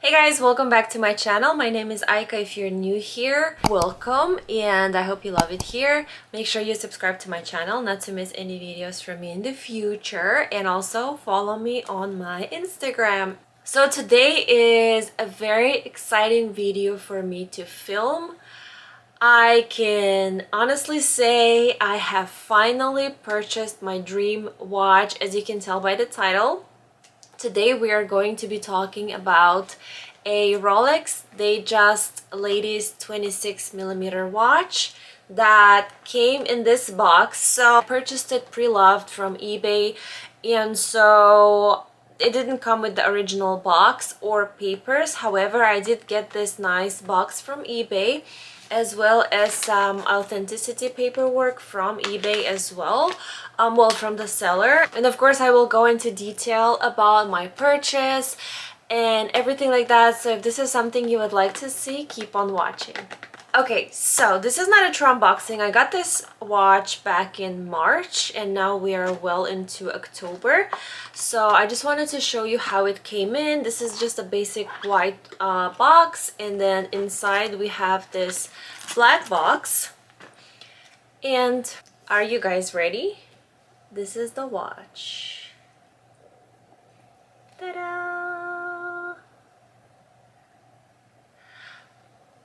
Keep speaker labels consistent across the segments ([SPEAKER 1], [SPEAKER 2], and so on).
[SPEAKER 1] Hey guys, welcome back to my channel. My name is Aika. If you're new here, welcome, and I hope you love it here. Make sure you subscribe to my channel not to miss any videos from me in the future, and also follow me on my Instagram. So today is a very exciting video for me to film. I can honestly say I have finally purchased my dream watch, as you can tell by the title. Today we are going to be talking about a ROLEX Datejust Ladies 26mm watch that came in this box. So I purchased it pre-loved from eBay, and so it didn't come with the original box or papers. However, I did get this nice box from eBay, as well as some authenticity paperwork from eBay as well, from the seller. And of course I will go into detail about my purchase and everything like that, so if this is something you would like to see, keep on watching. Okay, so this is not a true unboxing. I got this watch back in March and now we are well into October. So I just wanted to show you how it came in. This is just a basic white box, and then inside we have this black box. And are you guys ready? This is the watch. Ta-da!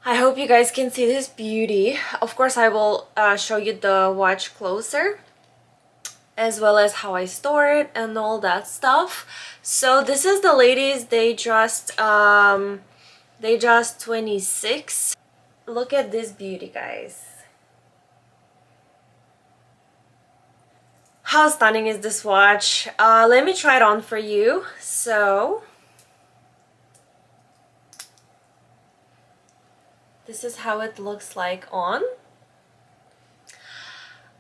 [SPEAKER 1] I hope you guys can see this beauty. Of course, I will show you the watch closer, as well as how I store it and all that stuff. So this is the Ladies Datejust Datejust 26. Look at this beauty, guys. How stunning is this watch? Let me try it on for you. So this is how it looks like on.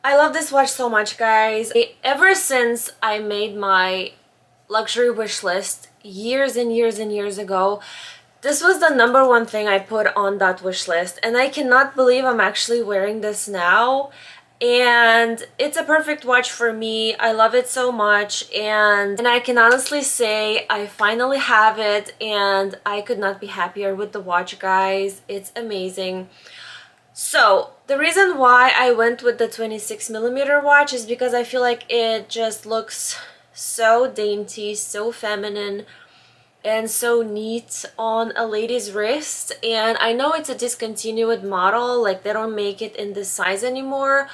[SPEAKER 1] I love this watch so much, guys. Ever since I made my luxury wish list years and years and years ago, this was the #1 thing I put on that wish list, and I cannot believe I'm actually wearing this now. And it's a perfect watch for me. I love it so much, and I can honestly say I finally have it, and I could not be happier with the watch, guys. It's amazing. So the reason why I went with the 26mm watch is because I feel like it just looks so dainty, so feminine, and so neat on a lady's wrist. And I know it's a discontinued model, like they don't make it in this size anymore.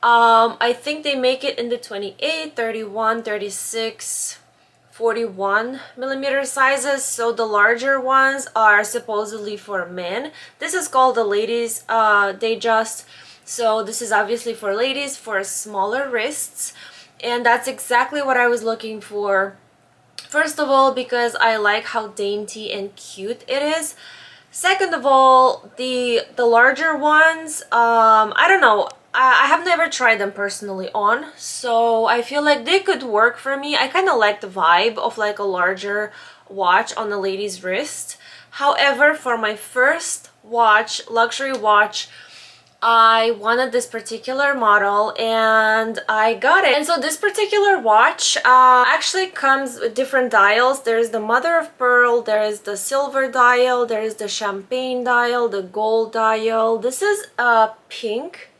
[SPEAKER 1] I think they make it in the 28, 31, 36, 41mm sizes, so the larger ones are supposedly for men. This is called the Ladies Datejust, so this is obviously for ladies, for smaller wrists, and that's exactly what I was looking for. First of all, because I like how dainty and cute it is. Second of all, the larger ones, I don't know, I have never tried them personally on, so I feel like they could work for me. I kind of like the vibe of like a larger watch on the lady's wrist. However, for my first watch, luxury watch, I wanted this particular model and I got it. And so this particular watch actually comes with different dials. There's the mother of pearl, there is the silver dial, there is the champagne dial, the gold dial. This is pink,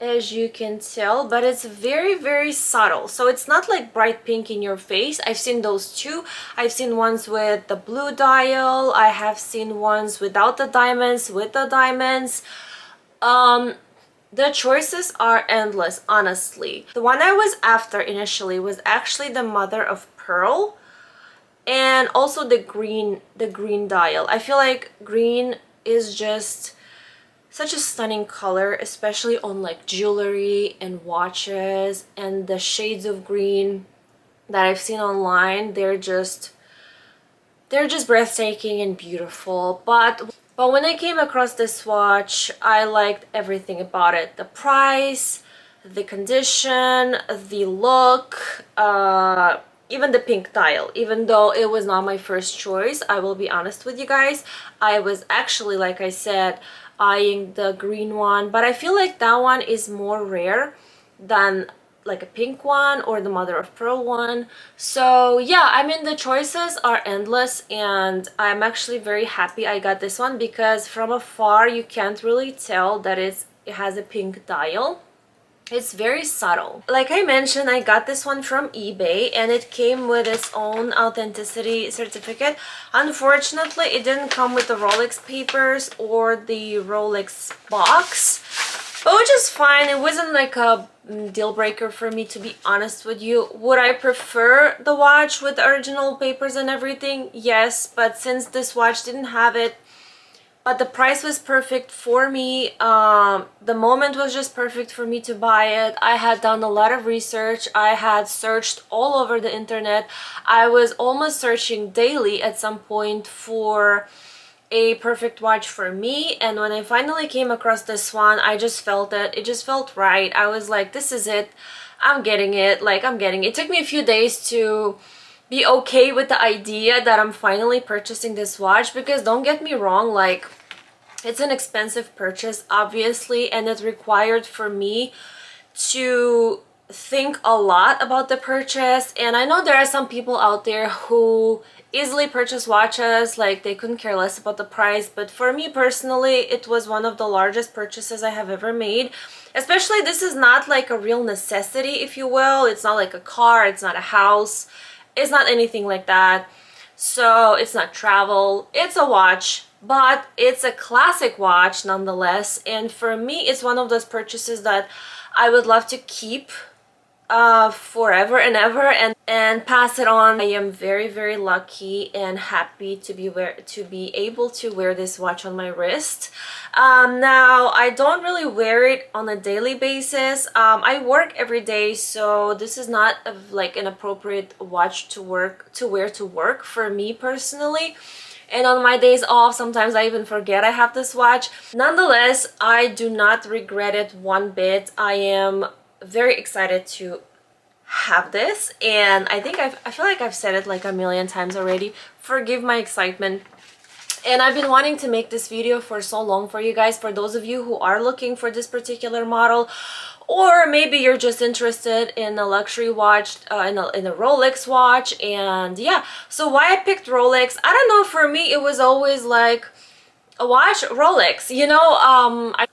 [SPEAKER 1] as you can tell, but it's very, very subtle. So it's not like bright pink in your face. I've seen those too. I've seen ones with the blue dial. I have seen ones without the diamonds, with the diamonds. The choices are endless, honestly. The one I was after initially was actually the mother of pearl, and also the green dial. I feel like green is just such a stunning color, especially on like jewelry and watches, and the shades of green that I've seen online, they're just breathtaking and beautiful. But when I came across this watch, I liked everything about it. The price, the condition, the look, even the pink dial. Even though it was not my first choice, I will be honest with you guys, I was actually, like I said, eyeing the green one, but I feel like that one is more rare than like a pink one or the mother of pearl one. So yeah, I mean, the choices are endless, and I'm actually very happy I got this one because from afar you can't really tell that it has a pink dial. It's very subtle. Like I mentioned, I got this one from eBay and it came with its own authenticity certificate. Unfortunately, it didn't come with the Rolex papers or the Rolex box, but which is fine. It wasn't like a deal breaker for me, to be honest with you. Would I prefer the watch with the original papers and everything? Yes, but since this watch didn't have it, but the price was perfect for me, the moment was just perfect for me to buy it. I had done a lot of research. I had searched all over the internet. I was almost searching daily at some point for a perfect watch for me, and when I finally came across this one, I just felt it. It just felt right. I was like, this is it. I'm getting it. Like, I'm getting it. It took me a few days to be okay with the idea that I'm finally purchasing this watch, because don't get me wrong, like, it's an expensive purchase obviously, and it required for me to think a lot about the purchase. And I know there are some people out there who easily purchase watches, like they couldn't care less about the price, but for me personally, it was one of the largest purchases I have ever made. Especially, this is not like a real necessity, if you will. It's not like a car, it's not a house, it's not anything like that. So it's not travel, it's a watch, but it's a classic watch nonetheless. And for me, it's one of those purchases that I would love to keep forever and ever, and pass it on. I am very, very lucky and happy to be able to wear this watch on my wrist. Now, I don't really wear it on a daily basis. I work every day, so this is not like an appropriate watch to wear to work for me personally. And on my days off, sometimes I even forget I have this watch. Nonetheless, I do not regret it one bit. I am very excited to have this, and I think I feel like I've said it like a million times already. Forgive my excitement. And I've been wanting to make this video for so long for you guys, for those of you who are looking for this particular model, or maybe you're just interested in a luxury watch, in a Rolex watch. And yeah, so why I picked Rolex, I don't know, for me it was always like a watch, Rolex, you know.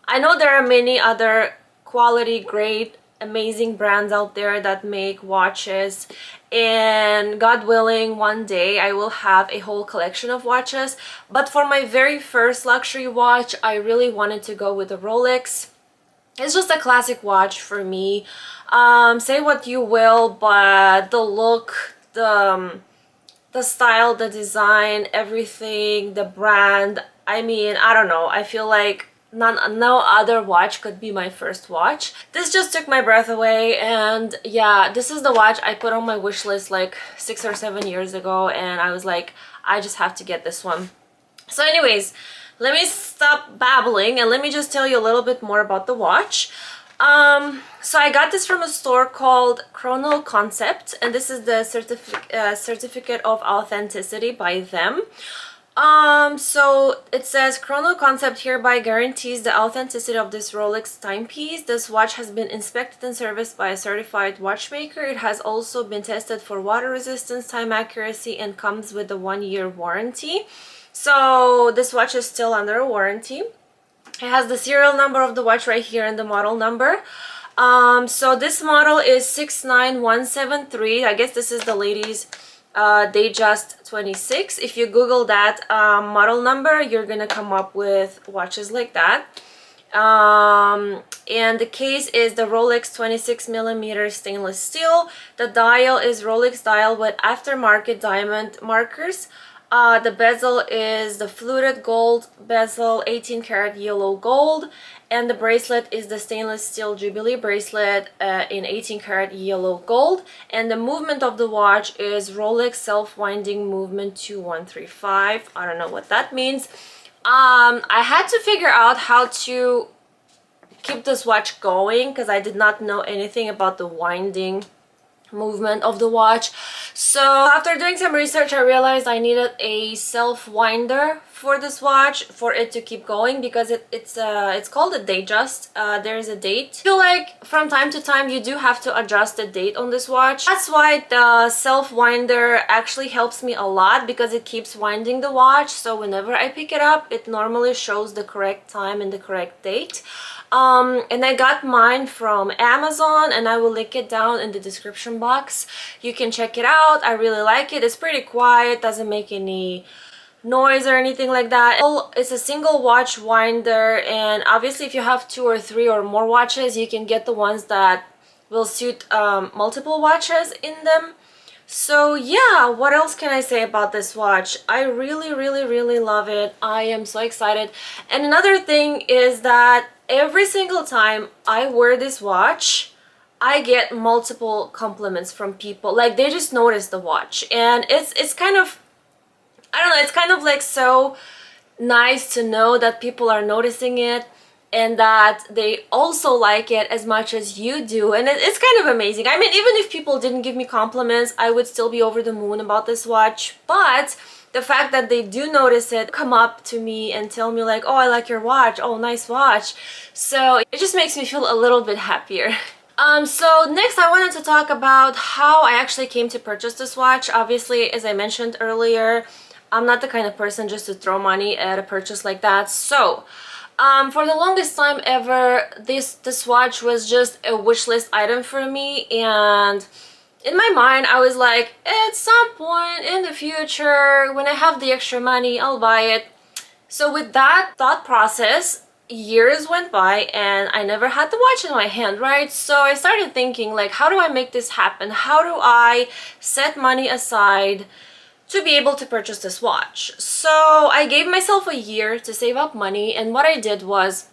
[SPEAKER 1] I know there are many other quality, great, amazing brands out there that make watches, and God willing, one day I will have a whole collection of watches. But for my very first luxury watch, I really wanted to go with a Rolex. It's just a classic watch for me. Say what you will, but the look, the style, the design, everything, the brand, I mean, I don't know, I feel like no other watch could be my first watch. This just took my breath away, and yeah, this is the watch I put on my wish list like 6 or 7 years ago, and I was like, I just have to get this one. So anyways, let me stop babbling and let me just tell you a little bit more about the watch. So I got this from a store called Chrono Concept, and this is the certificate of authenticity by them. So it says, Chrono Concept hereby guarantees the authenticity of this Rolex timepiece. This watch has been inspected and serviced by a certified watchmaker. It has also been tested for water resistance, time accuracy, and comes with a 1-year warranty. So this watch is still under a warranty. It has the serial number of the watch right here and the model number. So this model is 69173. I guess this is the Ladies Datejust 26. If you Google that model number, you're gonna come up with watches like that. And the case is the Rolex 26mm stainless steel. The dial is Rolex dial with aftermarket diamond markers. The bezel is the fluted gold bezel, 18 karat yellow gold, and the bracelet is the stainless steel Jubilee bracelet in 18 karat yellow gold. And the movement of the watch is Rolex self-winding movement 2135. I don't know what that means. I had to figure out how to keep this watch going because I did not know anything about the winding movement of the watch. So after doing some research, I realized I needed a self winder for this watch for it to keep going, because it's called a Datejust. There is a date. I feel like from time to time you do have to adjust the date on this watch. That's why the self winder actually helps me a lot, because it keeps winding the watch, so whenever I pick it up it normally shows the correct time and the correct date. And I got mine from Amazon, and I will link it down in the description box. You can check it out. I really like it. It's pretty quiet, doesn't make any noise or anything like that. It's a single watch winder, and obviously if you have 2 or 3 or more watches, you can get the ones that will suit multiple watches in them. So yeah, what else can I say about this watch? I really love it. I am so excited. And another thing is that every single time I wear this watch, I get multiple compliments from people. Like, they just notice the watch, and it's kind of, I don't know, it's kind of like so nice to know that people are noticing it and that they also like it as much as you do. And it's kind of amazing. I mean, even if people didn't give me compliments, I would still be over the moon about this watch. But the fact that they do notice it, come up to me and tell me like, oh, I like your watch, oh, nice watch. So it just makes me feel a little bit happier. So next I wanted to talk about how I actually came to purchase this watch. Obviously, as I mentioned earlier, I'm not the kind of person just to throw money at a purchase like that. So for the longest time ever, this watch was just a wish list item for me, and in my mind I was like, at some point in the future when I have the extra money, I'll buy it. So with that thought process, years went by and I never had the watch in my hand, right? So I started thinking like, how do I make this happen? How do I set money aside to be able to purchase this watch? So I gave myself a year to save up money, and what I did was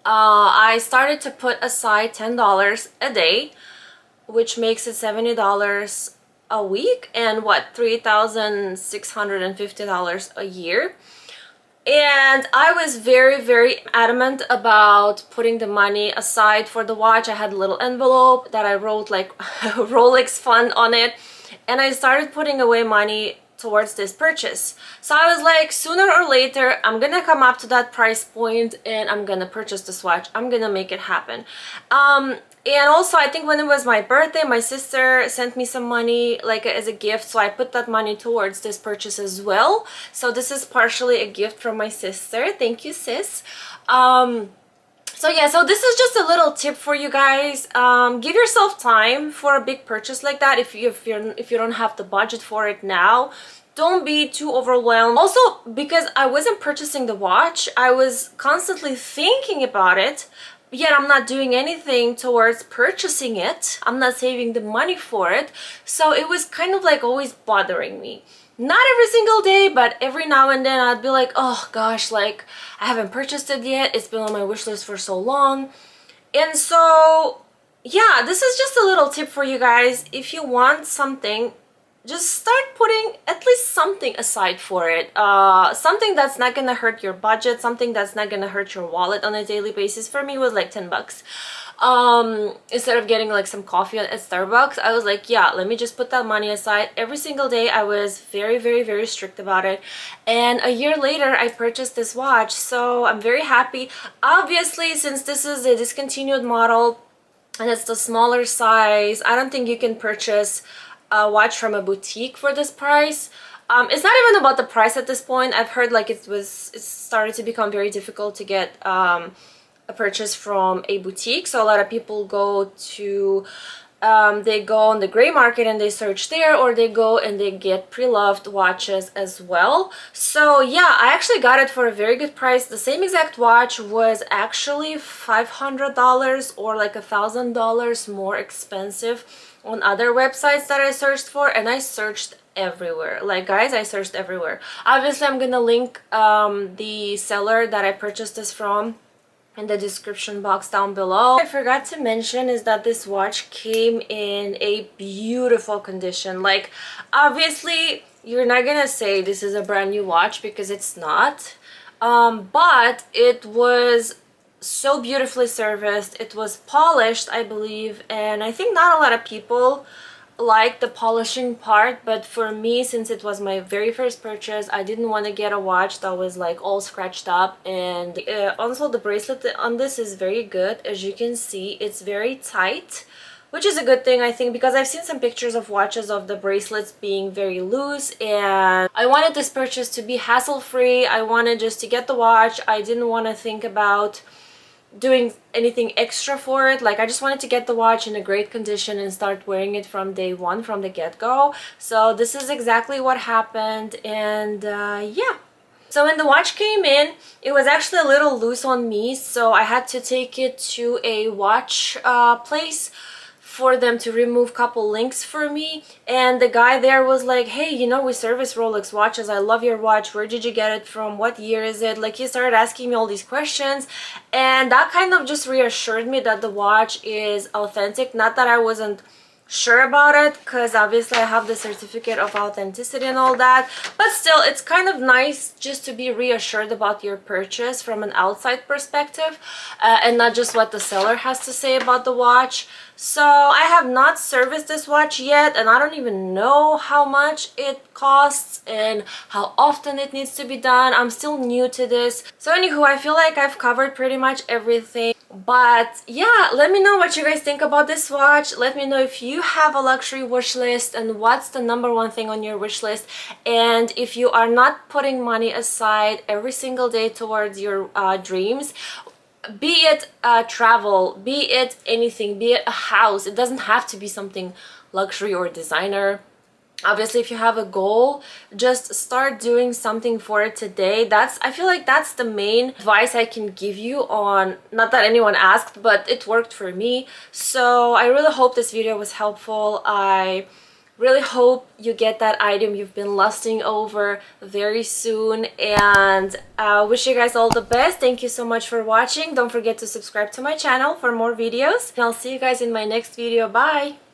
[SPEAKER 1] I started to put aside $10 a day, which makes it $70 a week, and what, $3,650 a year. And I was very adamant about putting the money aside for the watch. I had a little envelope that I wrote like Rolex fund on it, and I started putting away money towards this purchase. So I was like, sooner or later I'm gonna come up to that price point and I'm gonna purchase this watch. I'm gonna make it happen. And also, I think when it was my birthday, my sister sent me some money like as a gift, so I put that money towards this purchase as well. So this is partially a gift from my sister. Thank you, sis. So yeah, so this is just a little tip for you guys. Give yourself time for a big purchase like that. If you don't have the budget for it now, don't be too overwhelmed. Also, because I wasn't purchasing the watch, I was constantly thinking about it, yet I'm not doing anything towards purchasing it. I'm not saving the money for it. So it was kind of like always bothering me. Not every single day, but every now and then I'd be like, oh gosh, like I haven't purchased it yet. It's been on my wish list for so long. And so yeah, this is just a little tip for you guys. If you want something, just start putting at least something aside for it. Something that's not gonna hurt your budget, something that's not gonna hurt your wallet on a daily basis. For me, it was like 10 bucks. Instead of getting like some coffee at Starbucks, I was like, yeah, let me just put that money aside. Every single day I was very strict about it, and a year later I purchased this watch, so I'm very happy. Obviously, since this is a discontinued model and it's the smaller size, I don't think you can purchase a watch from a boutique for this price. It's not even about the price at this point. I've heard like it started to become very difficult to get a purchase from a boutique, so a lot of people go to they go on the gray market and they search there, or they go and they get pre-loved watches as well. So yeah, I actually got it for a very good price. The same exact watch was actually $500 or like $1,000 more expensive on other websites that I searched for, and I searched everywhere. Like guys, I searched everywhere. Obviously, I'm gonna link the seller that I purchased this from in the description box down below. I forgot to mention is that this watch came in a beautiful condition. Like obviously you're not gonna say this is a brand new watch because it's not, but it was so beautifully serviced. It was polished, I believe, and I think not a lot of people like the polishing part, but for me, since it was my very first purchase, I didn't want to get a watch that was like all scratched up. And also the bracelet on this is very good. As you can see, it's very tight, which is a good thing, I think, because I've seen some pictures of watches of the bracelets being very loose, and I wanted this purchase to be hassle-free. I wanted just to get the watch. I didn't want to think about doing anything extra for it. Like, I just wanted to get the watch in a great condition and start wearing it from day one, from the get-go. So this is exactly what happened, and yeah. So when the watch came in, it was actually a little loose on me, so I had to take it to a watch place for them to remove a couple links for me. And the guy there was like, hey, you know, we service Rolex watches, I love your watch, where did you get it from, what year is it? Like, he started asking me all these questions, and that kind of just reassured me that the watch is authentic. Not that I wasn't sure about it, because obviously I have the certificate of authenticity and all that, but still, it's kind of nice just to be reassured about your purchase from an outside perspective, and not just what the seller has to say about the watch. So I have not serviced this watch yet, and I don't even know how much it costs and how often it needs to be done. I'm still new to this. So anywho, I feel like I've covered pretty much everything. But yeah, let me know what you guys think about this watch. Let me know if you have a luxury wish list and what's the #1 thing on your wish list. And if you are not putting money aside every single day towards your dreams, be it travel, be it anything, be it a house, it doesn't have to be something luxury or designer. Obviously, if you have a goal, just start doing something for it today. I feel like that's the main advice I can give you on, not that anyone asked, but it worked for me. So I really hope this video was helpful. I really hope you get that item you've been lusting over very soon, and I wish you guys all the best. Thank you so much for watching. Don't forget to subscribe to my channel for more videos, and I'll see you guys in my next video. Bye!